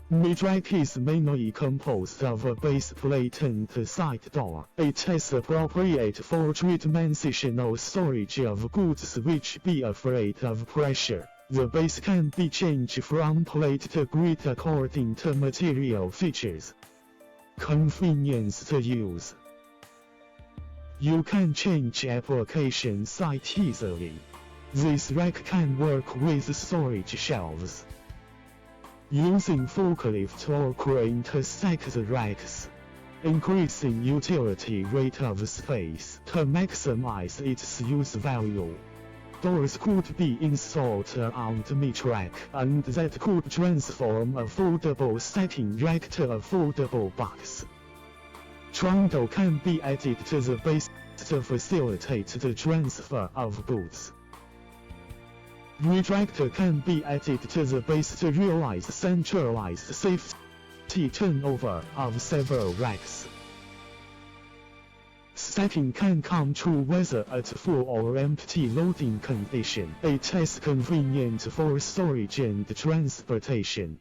Mytrack is mainly composed of a base plate and a side door. It is appropriate for three-dimensional storage of goods which be afraid of pressure. The base can be changed from plate to grid according to material features. Convenience to use. You can change application site easily. This rack can work with storage shelves. Using forklift or crane to stack the racks, increasing utility rate of space to maximize its use value. Doors could be installed around Mytrack, and that could transform a foldable stacking rack to a foldable box. Trundle can be added to the base to facilitate the transfer of goods. Retractor can be added to the base to realize centralized safety turnover of several racks. Stacking can come true whether at full or empty loading condition. It is convenient for storage and transportation.